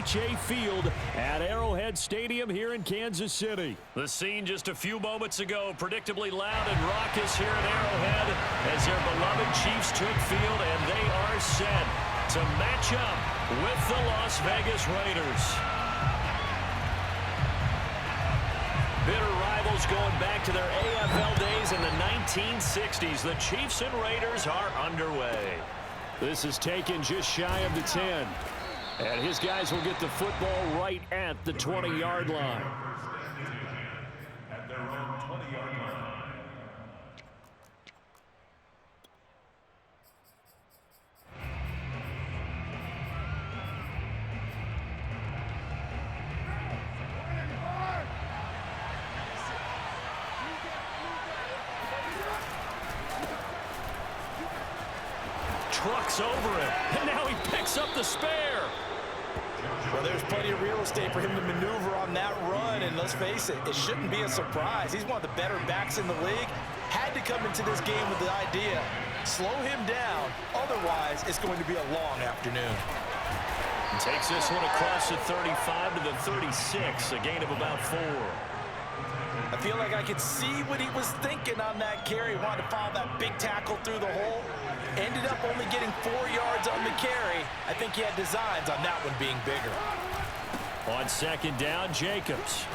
FHA Field at Arrowhead Stadium here in Kansas City. The scene just a few moments ago, predictably loud and raucous here at Arrowhead as their beloved Chiefs took field, and they are set to match up with the Las Vegas Raiders. Bitter rivals going back to their AFL days in the 1960s. The Chiefs and Raiders are underway. This is taken just shy of the 10. And his guys will get the football right at the 20-yard line. At their own 20-yard line. Trucks over him, and now he picks up the spare. Well, there's plenty of real estate for him to maneuver on that run, and let's face it, it shouldn't be a surprise. He's one of the better backs in the league. Had to come into this game with the idea, slow him down, otherwise it's going to be a long afternoon. Takes this one across the 35 to the 36, a gain of about 4. I feel like I could see what he was thinking on that carry. Wanted to follow that big tackle through the hole. Ended up only getting 4 yards on the carry. I think he had designs on that one being bigger. On second down, Jacobs.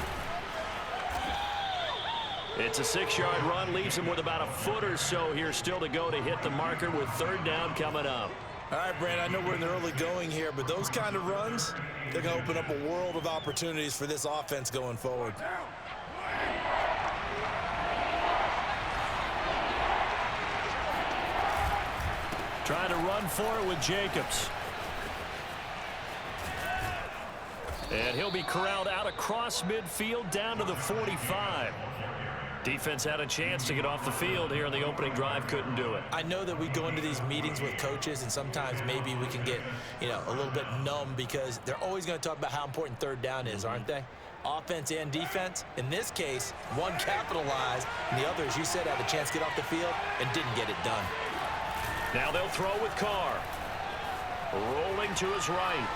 It's a 6-yard run, leaves him with about a foot or so here still to go to hit the marker with third down coming up. All right, Brand, I know we're in the early going here, but those kind of runs, they're going to open up a world of opportunities for this offense going forward. Trying to run for it with Jacobs. And he'll be corralled out across midfield down to the 45. Defense had a chance to get off the field here in the opening drive, couldn't do it. I know that we go into these meetings with coaches, and sometimes maybe we can get, a little bit numb because they're always going to talk about how important third down is, aren't they? Offense and defense. In this case, one capitalized, and the other, as you said, had a chance to get off the field and didn't get it done. Now they'll throw with Carr. Rolling to his right.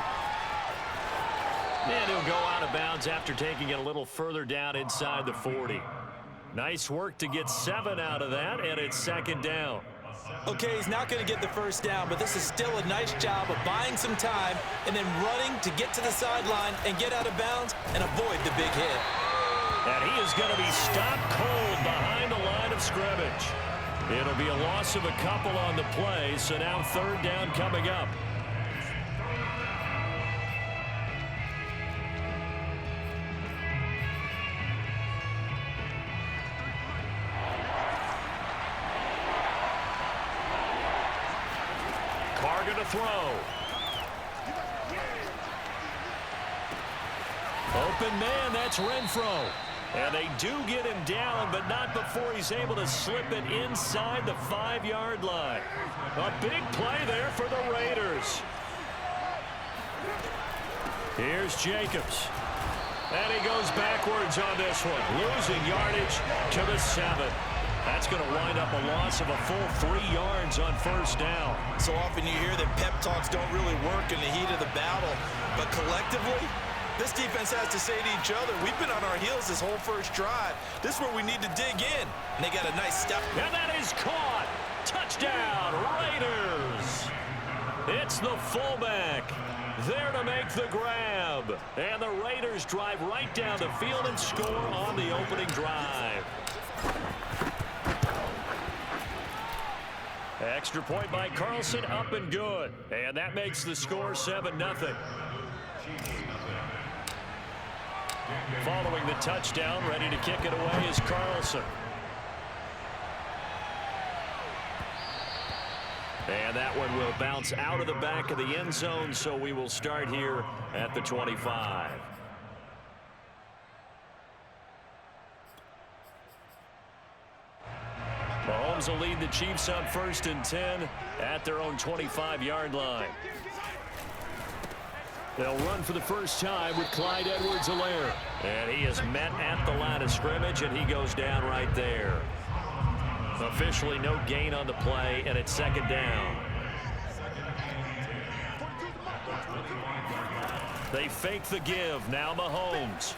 And he'll go out of bounds after taking it a little further down inside the 40. Nice work to get 7 out of that, and it's second down. Okay, he's not going to get the first down, but this is still a nice job of buying some time and then running to get to the sideline and get out of bounds and avoid the big hit. And he is going to be stopped cold behind the line of scrimmage. It'll be a loss of a couple on the play, so now third down coming up. Carr going to throw. Open man, that's Renfro. And they do get him down, but not before he's able to slip it inside the 5-yard line. A big play there for the Raiders. Here's Jacobs. And he goes backwards on this one, losing yardage to the 7. That's going to wind up a loss of a full 3 yards on first down. So often you hear that pep talks don't really work in the heat of the battle, but collectively, this defense has to say to each other, we've been on our heels this whole first drive. This is where we need to dig in. And they got a nice step. And that is caught. Touchdown, Raiders. It's the fullback there to make the grab. And the Raiders drive right down the field and score on the opening drive. Extra point by Carlson, up and good. And that makes the score 7-0. Following the touchdown, ready to kick it away is Carlson. And that one will bounce out of the back of the end zone, so we will start here at the 25. Mahomes will lead the Chiefs on 1st and 10 at their own 25-yard line. They'll run for the first time with Clyde Edwards-Helaire. And he is met at the line of scrimmage, and he goes down right there. Officially no gain on the play, and it's second down. They fake the give. Now Mahomes.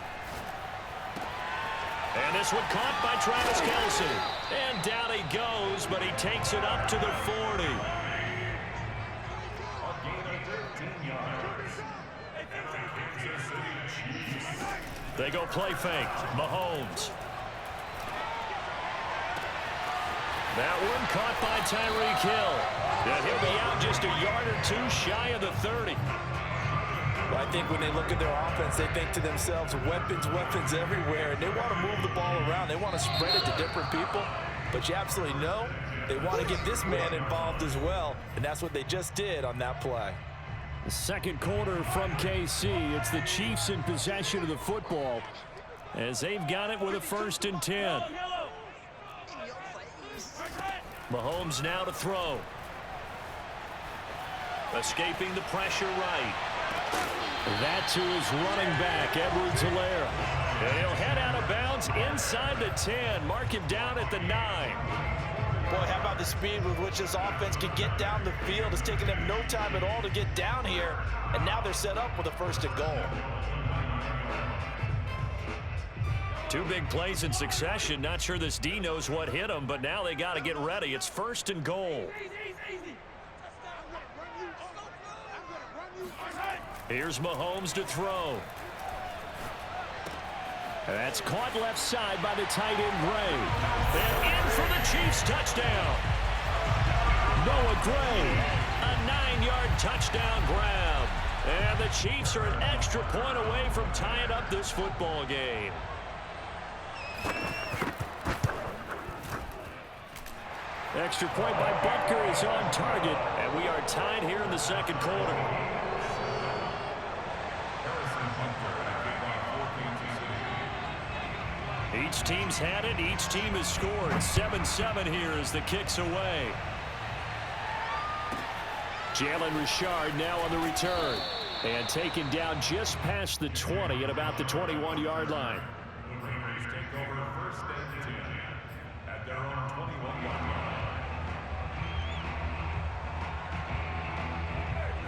And this one caught by Travis Kelce. And down he goes, but he takes it up to the 40. They go play fake. Mahomes. That one caught by Tyreek Hill. And he'll be out just a yard or two shy of the 30. Well, I think when they look at their offense, they think to themselves, weapons, weapons everywhere. And they want to move the ball around. They want to spread it to different people. But you absolutely know they want to get this man involved as well. And that's what they just did on that play. The second quarter from KC. It's the Chiefs in possession of the football as they've got it with a 1st and 10. Mahomes now to throw. Escaping the pressure right. That to his running back, Edwards-Helaire. And he'll head out of bounds inside the 10. Mark him down at the 9. Boy, how about the speed with which this offense can get down the field? It's taken them no time at all to get down here. And now they're set up with a 1st and goal. 2 big plays in succession. Not sure this D knows what hit him, but now they got to get ready. It's 1st and goal. Here's Mahomes to throw. That's caught left side by the tight end Gray. And in for the Chiefs touchdown. Noah Gray, a 9-yard touchdown grab. And the Chiefs are an extra point away from tying up this football game. Extra point by Butker is on target, and we are tied here in the second quarter. Each team's had it. Each team has scored. 7-7 here as the kick's away. Jalen Richard now on the return. And taken down just past the 20 at about the 21-yard line. Take over 1st and 10 at their own 21-yard line.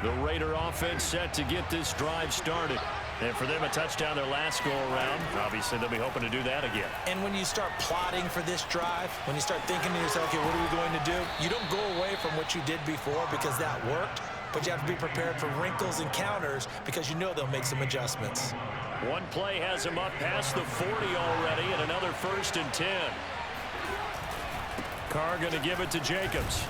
The Raider offense set to get this drive started. And for them, a touchdown their last go-around. Obviously, they'll be hoping to do that again. And when you start plotting for this drive, when you start thinking to yourself, okay, what are we going to do? You don't go away from what you did before because that worked, but you have to be prepared for wrinkles and counters because you know they'll make some adjustments. One play has him up past the 40 already, and another 1st and 10. Carr going to give it to Jacobs.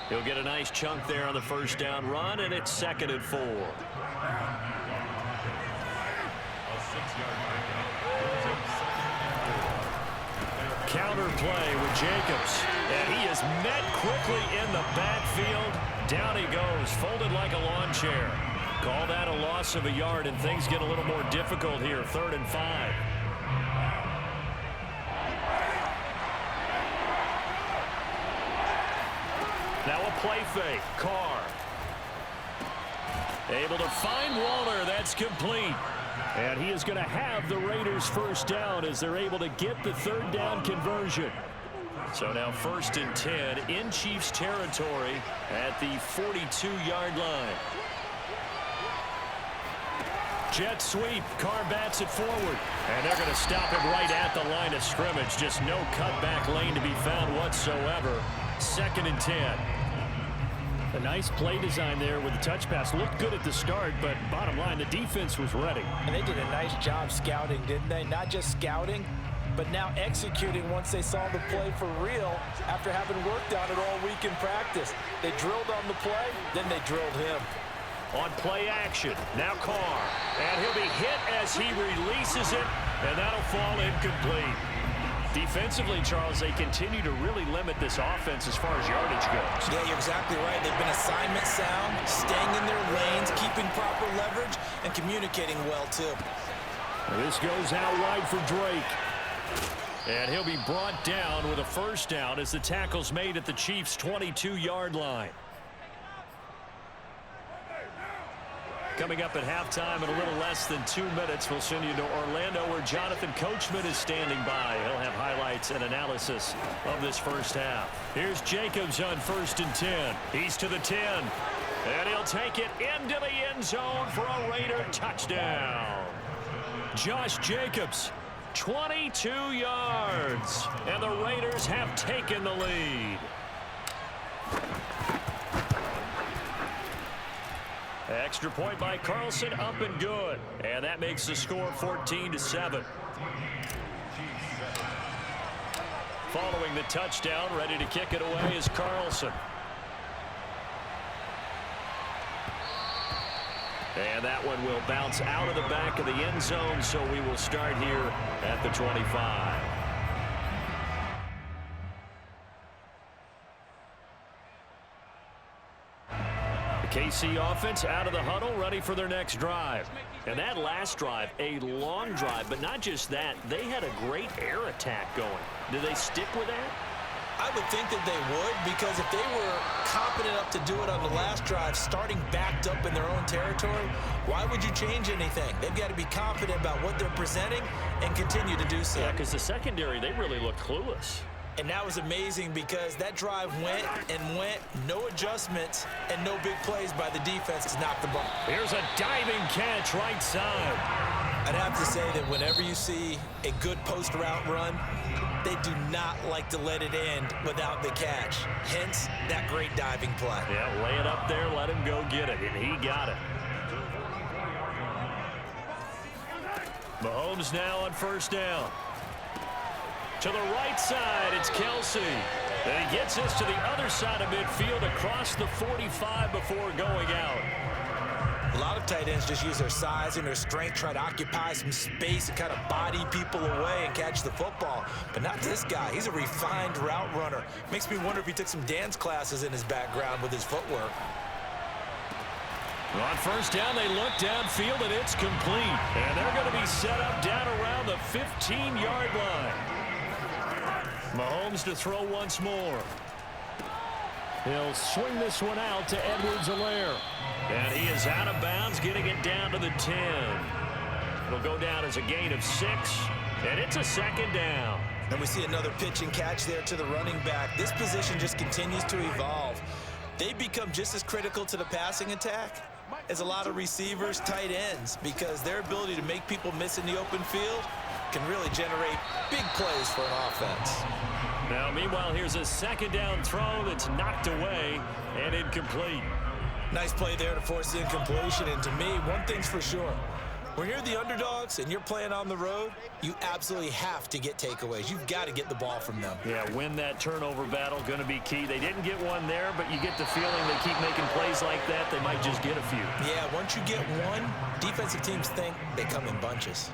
He'll get a nice chunk there on the 1st down run, and it's 2nd and 4. Counter play with Jacobs, and he is met quickly in the backfield. Down he goes, folded like a lawn chair. Call that a loss of a yard, and things get a little more difficult here. 3rd and 5. Now a play fake. Carr. Able to find Waller. That's complete. And he is going to have the Raiders 1st down as they're able to get the 3rd down conversion. So now 1st and 10 in Chiefs territory at the 42-yard line. Jet sweep. Carr bats it forward. And they're going to stop him right at the line of scrimmage. Just no cutback lane to be found whatsoever. 2nd and 10. A nice play design there with the touch pass. Looked good at the start, but bottom line, the defense was ready. And they did a nice job scouting, didn't they? Not just scouting, but now executing once they saw the play for real after having worked on it all week in practice. They drilled on the play, then they drilled him. On play action, now Carr. And he'll be hit as he releases it, and that'll fall incomplete. Defensively, Charles, they continue to really limit this offense as far as yardage goes. Yeah, you're exactly right. They've been assignment sound, staying in their lanes, keeping proper leverage, and communicating well, too. This goes out wide for Drake. And he'll be brought down with a 1st down as the tackle's made at the Chiefs' 22-yard line. Coming up at halftime in a little less than 2 minutes, we'll send you to Orlando where Jonathan Coachman is standing by. He'll have highlights and analysis of this 1st half. Here's Jacobs on 1st and 10. He's to the 10. And he'll take it into the end zone for a Raider touchdown. Josh Jacobs, 22 yards. And the Raiders have taken the lead. Extra point by Carlson, up and good. And that makes the score 14-7. Following the touchdown, ready to kick it away is Carlson. And that one will bounce out of the back of the end zone, so we will start here at the 25. The KC offense out of the huddle, ready for their next drive. And that last drive, a long drive, but not just that, they had a great air attack going. Do they stick with that? I would think that they would, because if they were confident enough to do it on the last drive, starting backed up in their own territory, why would you change anything? They've got to be confident about what they're presenting and continue to do so. Yeah, because the secondary, they really looked clueless. And that was amazing because that drive went and went, no adjustments, and no big plays by the defense to knock the ball. Here's a diving catch right side. I'd have to say that whenever you see a good post route run, they do not like to let it end without the catch. Hence, that great diving play. Yeah, lay it up there, let him go get it, and he got it. Mahomes now on first down. To the right side, it's Kelsey. And he gets us to the other side of midfield across the 45 before going out. A lot of tight ends just use their size and their strength, try to occupy some space and kind of body people away and catch the football. But not this guy. He's a refined route runner. Makes me wonder if he took some dance classes in his background with his footwork. On first down, they look downfield, and it's complete. And they're going to be set up down around the 15-yard line. Mahomes to throw once more. He'll swing this one out to Edwards-Helaire. And he is out of bounds, getting it down to the 10. It'll go down as a gain of 6, and it's a second down. And we see another pitch and catch there to the running back. This position just continues to evolve. They become just as critical to the passing attack as a lot of receivers, tight ends, because their ability to make people miss in the open field can really generate big plays for an offense. Now, meanwhile, here's a second down throw that's knocked away and incomplete. Nice play there to force the incompletion. And to me, one thing's for sure. When you're the underdogs and you're playing on the road, you absolutely have to get takeaways. You've got to get the ball from them. Yeah, win that turnover battle, going to be key. They didn't get one there, but you get the feeling they keep making plays like that, they might just get a few. Yeah, once you get one, defensive teams think they come in bunches.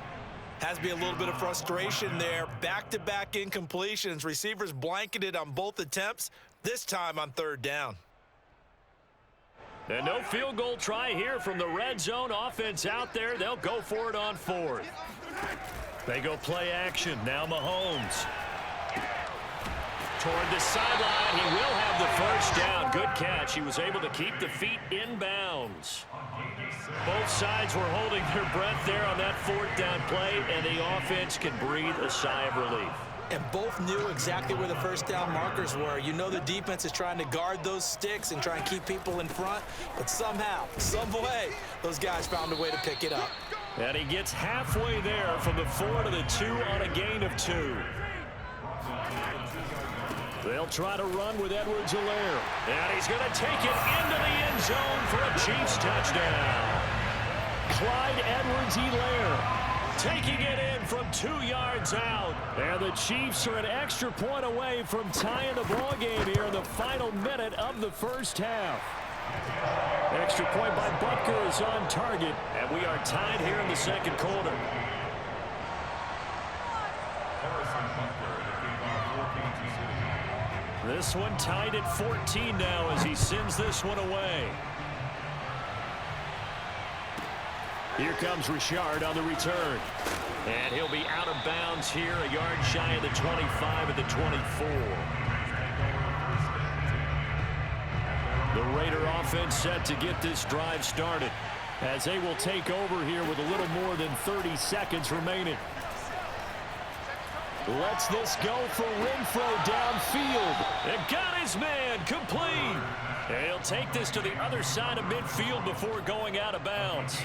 Has to be a little bit of frustration there. Back-to-back incompletions. Receivers blanketed on both attempts, this time on third down. And no field goal try here from the red zone offense out there. They'll go for it on fourth. They go play action. Now Mahomes. Toward the sideline. He will have the first down. Good catch. He was able to keep the feet in bounds. Both sides were holding their breath there on that fourth down play, and the offense can breathe a sigh of relief. And both knew exactly where the first down markers were. You know the defense is trying to guard those sticks and try and keep people in front, but somehow, some way, those guys found a way to pick it up. And he gets halfway there from the 4 to the 2 on a gain of 2. They'll try to run with Edwards-Helaire. And he's going to take it into the end zone for a Chiefs touchdown. Clyde Edwards-Helaire taking it in from 2 yards out. And the Chiefs are an extra point away from tying the ball game here in the final minute of the first half. Extra point by Butker is on target, and we are tied here in the second quarter. This one tied at 14 now as he sends this one away. Here comes Richard on the return. And he'll be out of bounds here, a yard shy of the 25 at the 24. The Raider offense set to get this drive started as they will take over here with a little more than 30 seconds remaining. Lets this go for Renfro downfield. And got his man complete. And he'll take this to the other side of midfield before going out of bounds.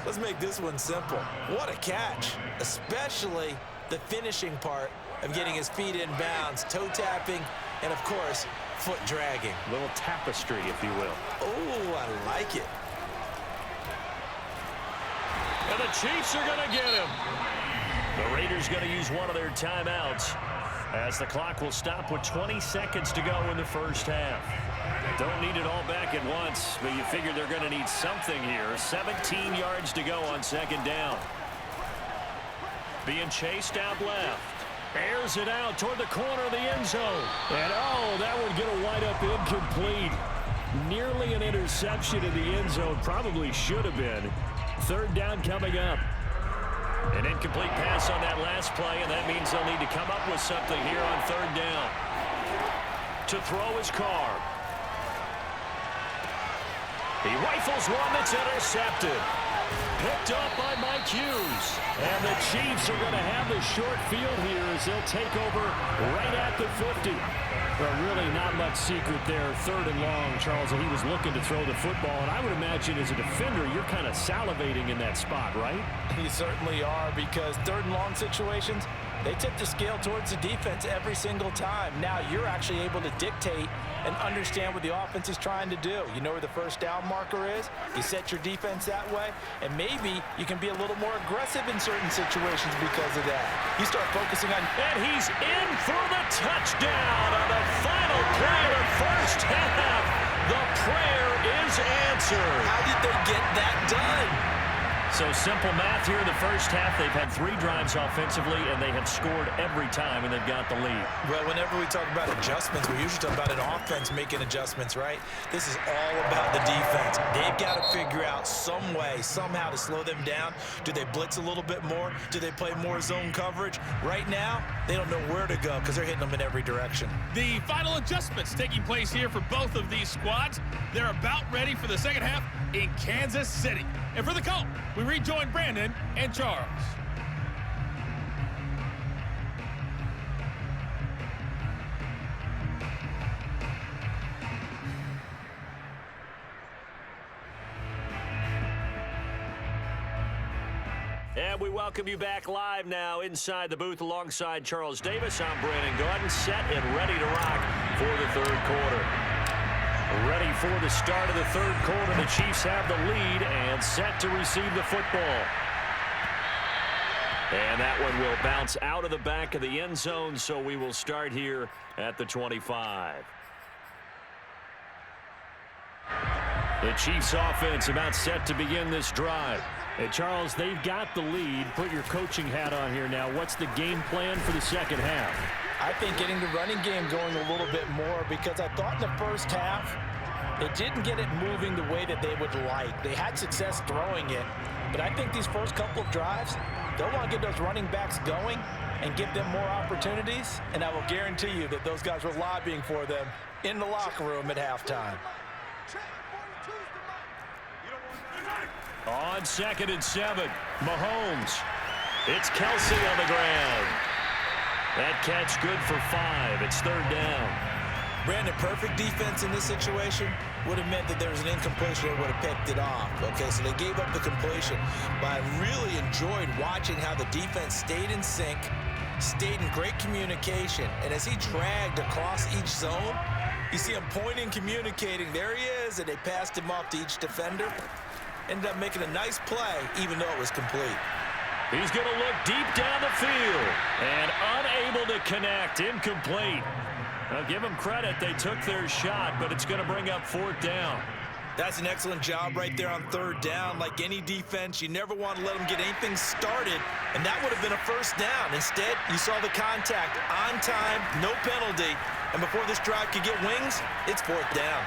Let's make this one simple. What a catch, especially the finishing part of getting his feet in bounds, toe tapping, and of course, foot dragging. A little tapestry, if you will. Oh, I like it. And the Chiefs are going to get him. The Raiders going to use one of their timeouts as the clock will stop with 20 seconds to go in the first half. Don't need it all back at once, but you figure they're going to need something here. 17 yards to go on second down. Being chased out left. Airs it out toward the corner of the end zone. And, oh, that one going to wind up incomplete. Nearly an interception in the end zone. Probably should have been. Third down coming up. An incomplete pass on that last play, and that means they'll need to come up with something here on third down. To throw his car. He rifles one that's intercepted. Picked up by Mike Hughes. And the Chiefs are going to have the short field here as they'll take over right at the 50. Well, really not much secret there. Third and long, Charles, and he was looking to throw the football. And I would imagine as a defender, you're kind of salivating in that spot, right? You certainly are, because third and long situations, they tip the scale towards the defense every single time. Now you're actually able to dictate and understand what the offense is trying to do. You know where the first down marker is. You set your defense that way, and maybe you can be a little more aggressive in certain situations because of that. You start focusing on... And he's in for the touchdown on the final play of the first half. The prayer is answered. How did they get that done? So simple math here in the first half. They've had 3 drives offensively, and they have scored every time, and they've got the lead. Well, whenever we talk about adjustments, we usually talk about an offense making adjustments, right? This is all about the defense. They've got to figure out some way, somehow to slow them down. Do they blitz a little bit more? Do they play more zone coverage? Right now, they don't know where to go because they're hitting them in every direction. The final adjustments taking place here for both of these squads. They're about ready for the second half in Kansas City. And for the call, we rejoin Brandon and Charles. And we welcome you back live now inside the booth alongside Charles Davis. I'm Brandon Gordon, set and ready to rock for the third quarter. Ready for the start of the third quarter. The Chiefs have the lead and set to receive the football. And that one will bounce out of the back of the end zone, so we will start here at the 25. The Chiefs offense about set to begin this drive. Hey, Charles, they've got the lead. Put your coaching hat on here now. What's the game plan for the second half? I think getting the running game going a little bit more, because I thought in the first half they didn't get it moving the way that they would like. They had success throwing it, but I think these first couple of drives, they'll want to get those running backs going and give them more opportunities, and I will guarantee you that those guys were lobbying for them in the locker room at halftime. On 2nd and 7, Mahomes. It's Kelsey on the ground. That catch good for 5. It's third down. Brandon, perfect defense in this situation would have meant that there was an incompletion. They would have picked it off. Okay, so they gave up the completion. But I really enjoyed watching how the defense stayed in sync, stayed in great communication. And as he dragged across each zone, you see him pointing, communicating. There he is, and they passed him off to each defender. Ended up making a nice play, even though it was complete. He's going to look deep down the field and unable to connect. Incomplete. I'll give them credit. They took their shot, but it's going to bring up 4th down. That's an excellent job right there on 3rd down. Like any defense, you never want to let them get anything started, and that would have been a first down. Instead, you saw the contact on time, no penalty, and before this drive could get wings, it's 4th down.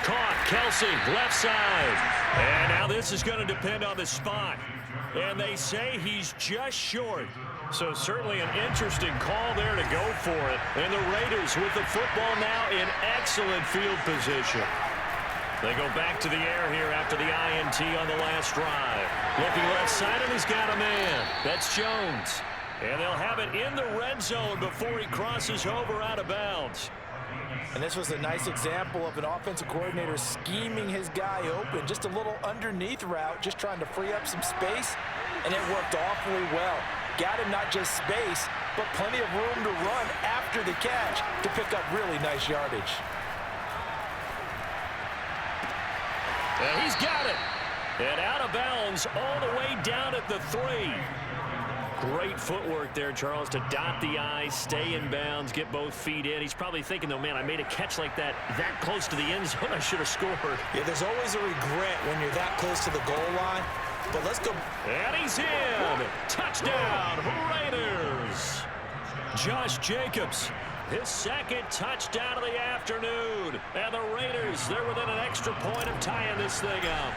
Caught, Kelsey, left side. And now this is going to depend on the spot. And they say he's just short. So certainly an interesting call there to go for it. And the Raiders with the football now in excellent field position. They go back to the air here after the INT on the last drive. Looking left side, and he's got a man. That's Jones. And they'll have it in the red zone before he crosses over out of bounds. And this was a nice example of an offensive coordinator scheming his guy open. Just a little underneath route, just trying to free up some space, and it worked awfully well. Got him not just space, but plenty of room to run after the catch to pick up really nice yardage. And he's got it. And out of bounds all the way down at the 3. Great footwork there, Charles, to dot the I's, stay in bounds, get both feet in. He's probably thinking, though, man, I made a catch like that close to the end zone. I should have scored. Yeah, there's always a regret when you're that close to the goal line. But let's go. And he's in. Touchdown, Raiders. Josh Jacobs, his second touchdown of the afternoon. And the Raiders, they're within an extra point of tying this thing up.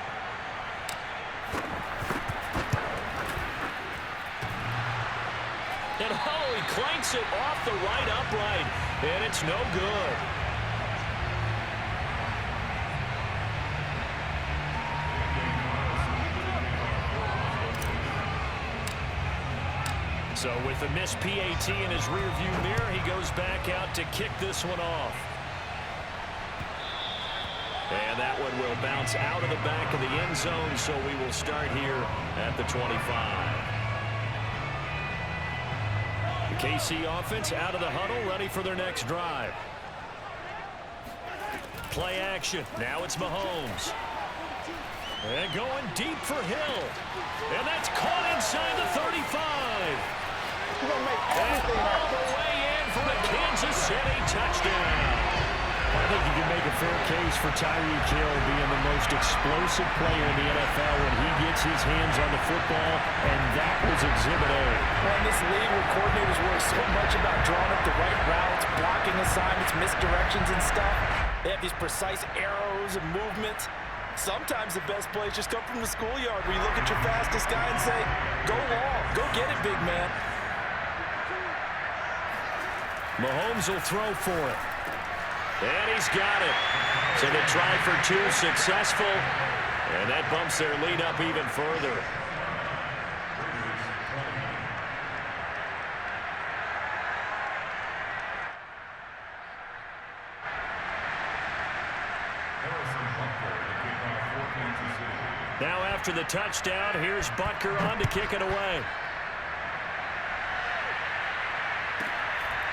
And he clanks it off the right upright, and it's no good. So with the missed PAT in his rearview mirror, he goes back out to kick this one off. And that one will bounce out of the back of the end zone, so we will start here at the 25. The KC offense out of the huddle, ready for their next drive. Play action. Now it's Mahomes. And going deep for Hill. And that's caught inside the 35. And all the way in for a Kansas City touchdown. I think you can make a fair case for Tyreek Hill being the most explosive player in the NFL when he gets his hands on the football, and that was Exhibit A. Well, in this league where coordinators worry so much about drawing up the right routes, blocking assignments, misdirections and stuff, they have these precise arrows and movements. Sometimes the best plays just come from the schoolyard where you look at your fastest guy and say, go long, go get it, big man. Mahomes will throw for it. And he's got it. So the try for 2 successful. And that bumps their lead up even further. Now after the touchdown, here's Butker on to kick it away.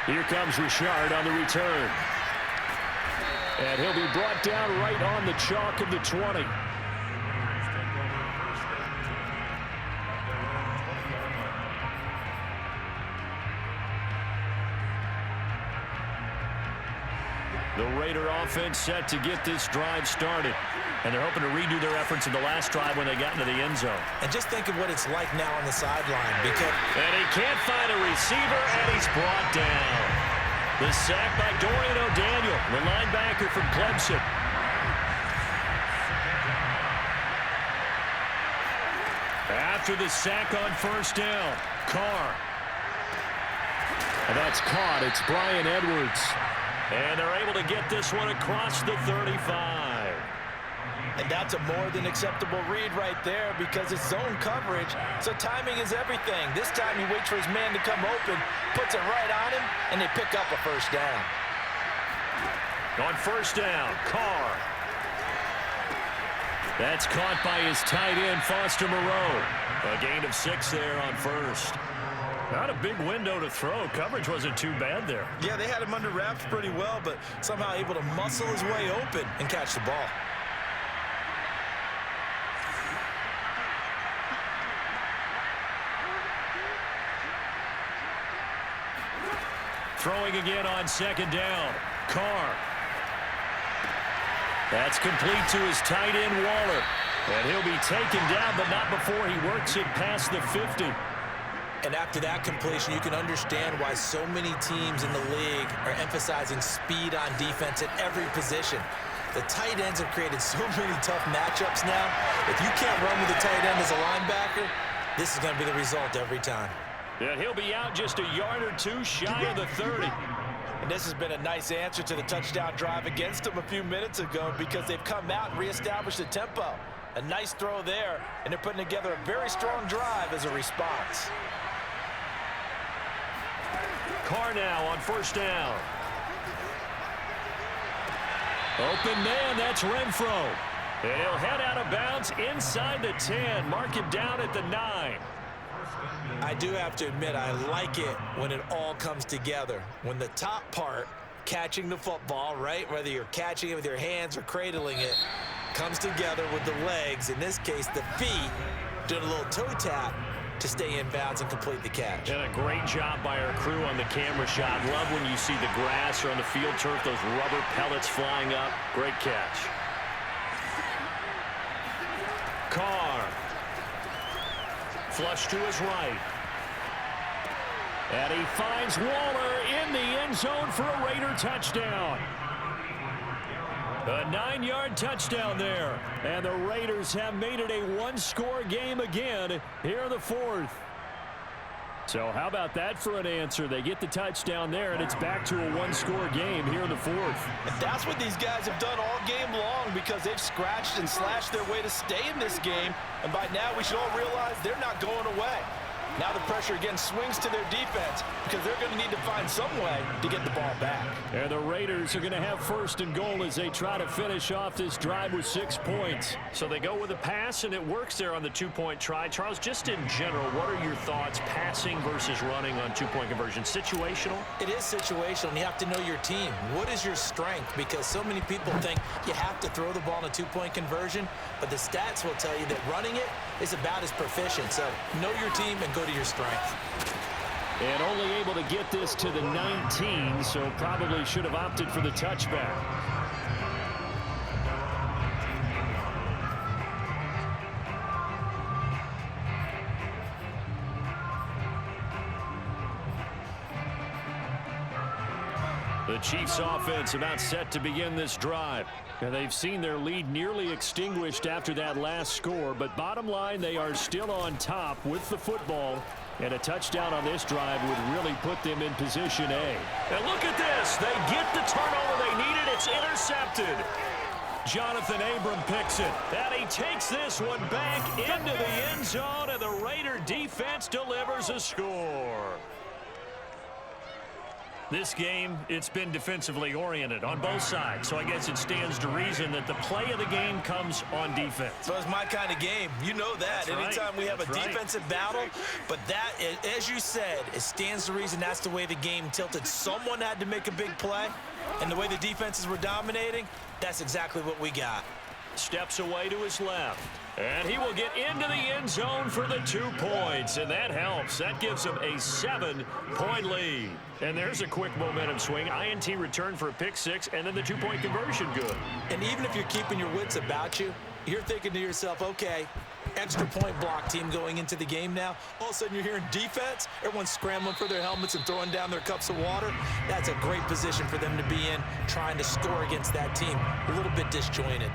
Here comes Richard on the return. And he'll be brought down right on the chalk of the 20. The Raider offense set to get this drive started. And they're hoping to redo their efforts in the last drive when they got into the end zone. And just think of what it's like now on the sideline. And he can't find a receiver, and he's brought down. The sack by Dorian O'Daniel, the linebacker from Clemson. After the sack on first down, Carr. And that's caught. It's Brian Edwards. And they're able to get this one across the 35. And that's a more than acceptable read right there because it's zone coverage, so timing is everything. This time he waits for his man to come open, puts it right on him, and they pick up a first down. On first down, Carr. That's caught by his tight end, Foster Moreau. A gain of 6 there on first. Not a big window to throw. Coverage wasn't too bad there. Yeah, they had him under wraps pretty well, but somehow able to muscle his way open and catch the ball. Throwing again on second down. Carr. That's complete to his tight end, Waller. And he'll be taken down, but not before he works it past the 50. And after that completion, you can understand why so many teams in the league are emphasizing speed on defense at every position. The tight ends have created so many tough matchups now. If you can't run with the tight end as a linebacker, this is going to be the result every time. And he'll be out just a yard or two shy of the 30. And this has been a nice answer to the touchdown drive against them a few minutes ago because they've come out and reestablished the tempo. A nice throw there, and they're putting together a very strong drive as a response. Carr now on first down. Open man, that's Renfro. And he'll head out of bounds inside the 10. Mark him down at the 9. I do have to admit, I like it when it all comes together. When the top part, catching the football, right, whether you're catching it with your hands or cradling it, comes together with the legs, in this case the feet, doing a little toe tap to stay in bounds and complete the catch. And a great job by our crew on the camera shot. Love when you see the grass or on the field turf, those rubber pellets flying up. Great catch. Carr. Flush to his right. And he finds Waller in the end zone for a Raider touchdown. A 9-yard touchdown there. And the Raiders have made it a one-score game again here in the fourth. So how about that for an answer? They get the touchdown there, and it's back to a one-score game here in the fourth. And that's what these guys have done all game long, because they've scratched and slashed their way to stay in this game. And by now, we should all realize they're not going away. Now the pressure again swings to their defense, because they're going to need to find some way to get the ball back. And the Raiders are going to have first and goal as they try to finish off this drive with 6 points. So they go with a pass, and it works there on the two-point try. Charles, just in general, what are your thoughts passing versus running on two-point conversion? Situational? It is situational, and you have to know your team. What is your strength? Because so many people think you have to throw the ball in a two-point conversion, but the stats will tell you that running it is about as proficient. So know your team and go to your strength. And only able to get this to the 19, so probably should have opted for the touchback. The Chiefs offense about set to begin this drive. And they've seen their lead nearly extinguished after that last score, but bottom line, they are still on top with the football, and a touchdown on this drive would really put them in position A. And look at this. They get the turnover they needed. It's intercepted. Jonathan Abram picks it, and he takes this one back into the end zone, and the Raider defense delivers a score. This game, it's been defensively oriented on both sides, so I guess it stands to reason that the play of the game comes on defense. So it's my kind of game. You know that. Anytime we have a defensive battle, but that, as you said, it stands to reason that's the way the game tilted. Someone had to make a big play, and the way the defenses were dominating, that's exactly what we got. Steps away to his left. And he will get into the end zone for the 2 points, and that helps. That gives him a 7-point lead. And there's a quick momentum swing. INT return for a pick 6, and then the 2-point conversion good. And even if you're keeping your wits about you, you're thinking to yourself, okay, extra point block team going into the game now. All of a sudden you're hearing defense, everyone's scrambling for their helmets and throwing down their cups of water. That's a great position for them to be in, trying to score against that team. A little bit disjointed.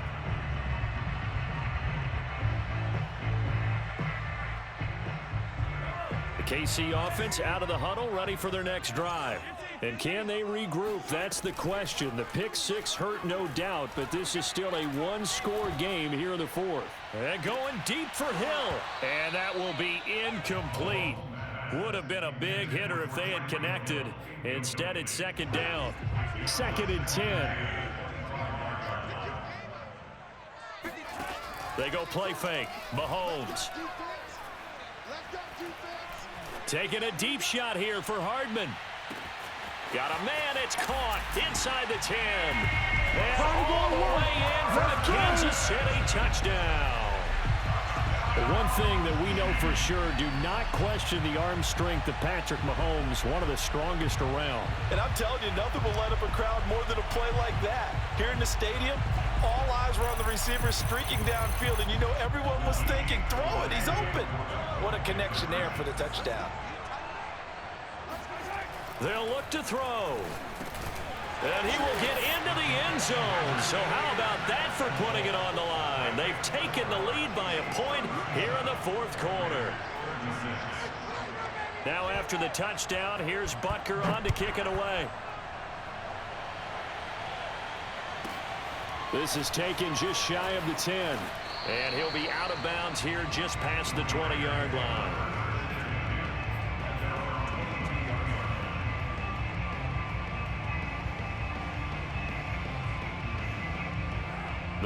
KC offense out of the huddle, ready for their next drive. And can they regroup? That's the question. The pick 6 hurt, no doubt, but this is still a one-score game here in the fourth. And going deep for Hill, and that will be incomplete. Would have been a big hitter if they had connected. Instead, it's second down. 2nd and 10. They go play fake. Mahomes. Taking a deep shot here for Hardman. Got a man, it's caught inside the 10. And all the way in for the Kansas City touchdown. The one thing that we know for sure, do not question the arm strength of Patrick Mahomes, one of the strongest around. And I'm telling you, nothing will light up a crowd more than a play like that. Here in the stadium, all eyes were on the receiver streaking downfield, and you know everyone was thinking, throw it, he's open. What a connection there for the touchdown. They'll look to throw. And he will get into the end zone. So how about that for putting it on the line? They've taken the lead by a point here in the fourth quarter. Now after the touchdown, here's Butker on to kick it away. This is taken just shy of the 10. And he'll be out of bounds here just past the 20-yard line.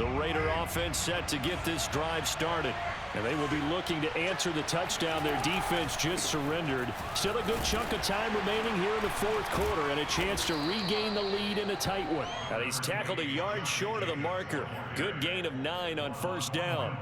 The Raider offense set to get this drive started. And they will be looking to answer the touchdown their defense just surrendered. Still a good chunk of time remaining here in the fourth quarter and a chance to regain the lead in a tight one. And he's tackled a yard short of the marker. Good gain of 9 on first down.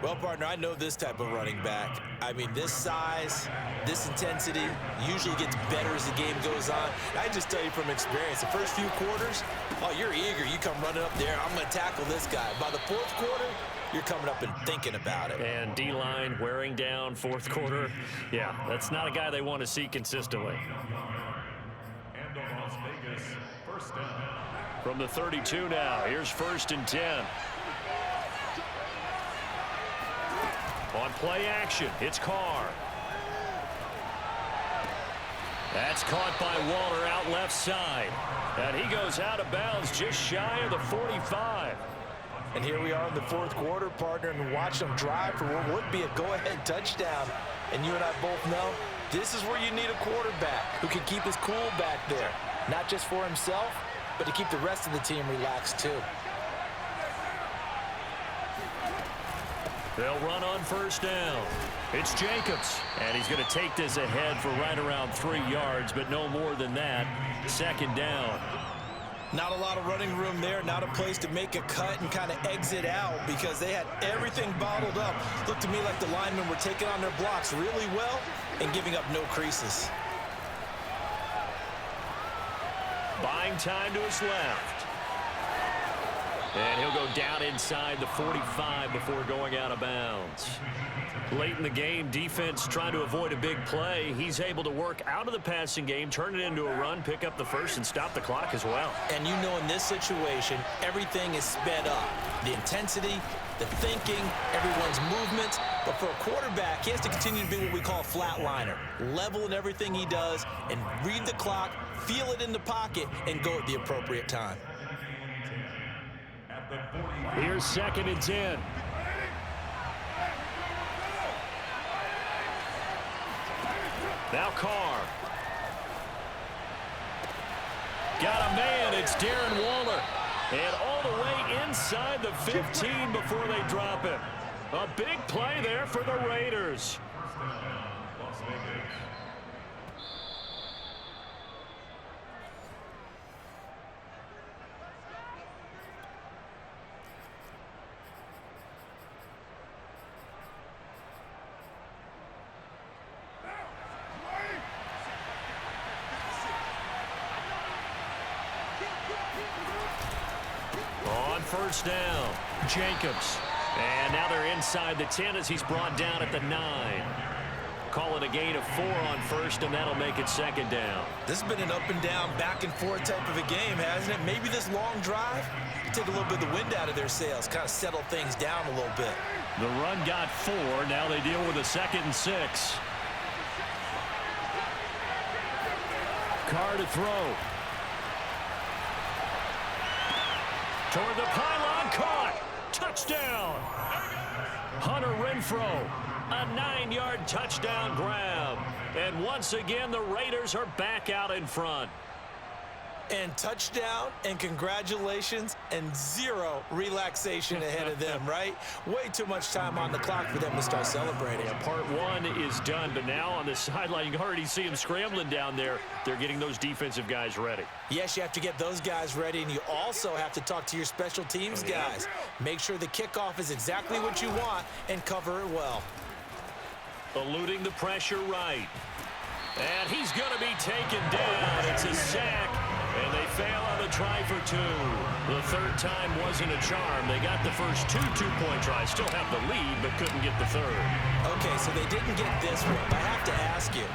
Well, partner, I know this type of running back. I mean, this size, this intensity usually gets better as the game goes on. I just tell you from experience, the first few quarters, oh, you're eager. You come running up there, I'm going to tackle this guy. By the fourth quarter, you're coming up and thinking about it. And D-line wearing down fourth quarter. Yeah, that's not a guy they want to see consistently. And on Las Vegas, first down. From the 32 now, here's 1st and 10. On play action, it's Carr. That's caught by Waller out left side. And he goes out of bounds just shy of the 45. And here we are in the fourth quarter, partner, and watch them drive for what would be a go-ahead touchdown. And you and I both know this is where you need a quarterback who can keep his cool back there. Not just for himself, but to keep the rest of the team relaxed too. They'll run on first down. It's Jacobs, and he's going to take this ahead for right around 3 yards, but no more than that. 2nd down. Not a lot of running room there, not a place to make a cut and kind of exit out because they had everything bottled up. Looked to me like the linemen were taking on their blocks really well and giving up no creases. Buying time to his left. And he'll go down inside the 45 before going out of bounds. Late in the game, defense trying to avoid a big play. He's able to work out of the passing game, turn it into a run, pick up the first, and stop the clock as well. And you know in this situation, everything is sped up. The intensity, the thinking, everyone's movement. But for a quarterback, he has to continue to be what we call a flatliner. Level in everything he does and read the clock, feel it in the pocket, and go at the appropriate time. Here's 2nd and 10. Now Carr. Got a man. It's Darren Waller. And all the way inside the 15 before they drop him. A big play there for the Raiders. Las Vegas. On first down, Jacobs. And now they're inside the 10 as he's brought down at the 9. Call it a gain of 4 on first, and that'll make it 2nd down. This has been an up and down, back and forth type of a game, hasn't it? Maybe this long drive take a little bit of the wind out of their sails, kind of settle things down a little bit. The run got 4. Now they deal with a 2nd and 6. Carr to throw. Toward the pylon, caught. Touchdown. Hunter Renfrow, a 9-yard touchdown grab. And once again, the Raiders are back out in front. And touchdown, and congratulations, and 0 relaxation ahead of them, right? Way too much time on the clock for them to start celebrating. Yeah, part 1 is done, but now on the sideline, you can already see them scrambling down there. They're getting those defensive guys ready. Yes, you have to get those guys ready, and you also have to talk to your special teams guys. Make sure the kickoff is exactly what you want and cover it well. Eluding the pressure right. And he's going to be taken down. It's a sack. And they fail on the try for 2. The 3rd time wasn't a charm. They got the first 2 two-point tries. Still have the lead, but couldn't get the 3rd. Okay, so they didn't get this one. But I have to ask you,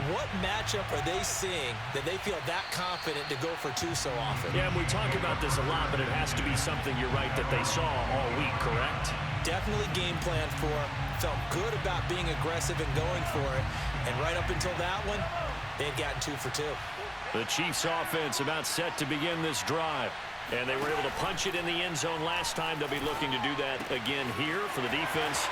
what matchup are they seeing that they feel that confident to go for 2 so often? Yeah, and we talk about this a lot, but it has to be something, you're right, that they saw all week, correct? Definitely game planned for. Felt good about being aggressive and going for it. And right up until that one, they had gotten 2 for 2. The Chiefs offense about set to begin this drive. And they were able to punch it in the end zone last time. They'll be looking to do that again here for the defense.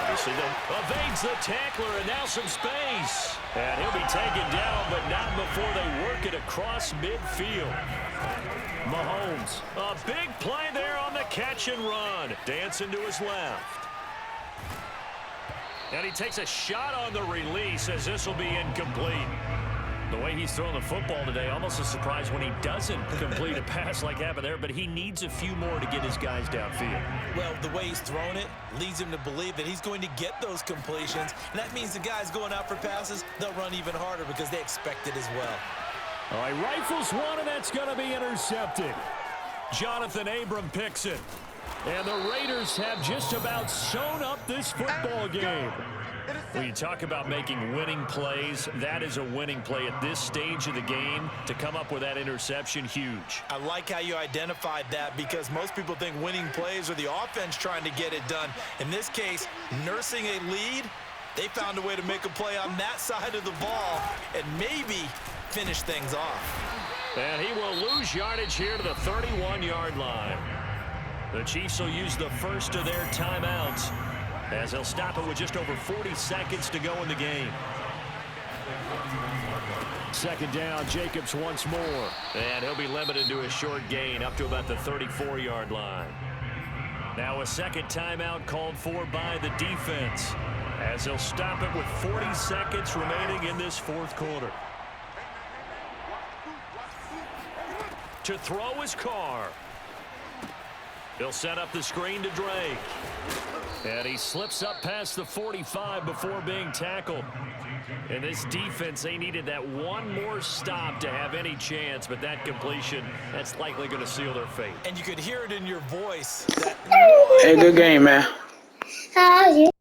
Obviously, they'll evades the tackler, and now some space. And he'll be taken down, but not before they work it across midfield. Mahomes, a big play there on the a catch and run. Dancing to his left. And he takes a shot on the release as this will be incomplete. The way he's throwing the football today, almost a surprise when he doesn't complete a pass like happened there, but he needs a few more to get his guys downfield. Well, the way he's thrown it leads him to believe that he's going to get those completions, and that means the guys going out for passes, they'll run even harder because they expect it as well. All right, rifles one, and that's going to be intercepted. Jonathan Abram picks it. And the Raiders have just about sewn up this football game. When you talk about making winning plays, that is a winning play at this stage of the game. To come up with that interception, huge. I like how you identified that because most people think winning plays are the offense trying to get it done. In this case, nursing a lead, they found a way to make a play on that side of the ball and maybe finish things off. And he will lose yardage here to the 31-yard line. The Chiefs will use the first of their timeouts as they'll stop it with just over 40 seconds to go in the game. Second down, Jacobs once more. And he'll be limited to a short gain up to about the 34-yard line. Now a second timeout called for by the defense as they'll stop it with 40 seconds remaining in this fourth quarter. To throw is Carr. He'll set up the screen to Drake. And he slips up past the 45 before being tackled. And this defense, they needed that one more stop to have any chance, but that completion, that's likely going to seal their fate. And you could hear it in your voice. Hey, good game, man. How are you?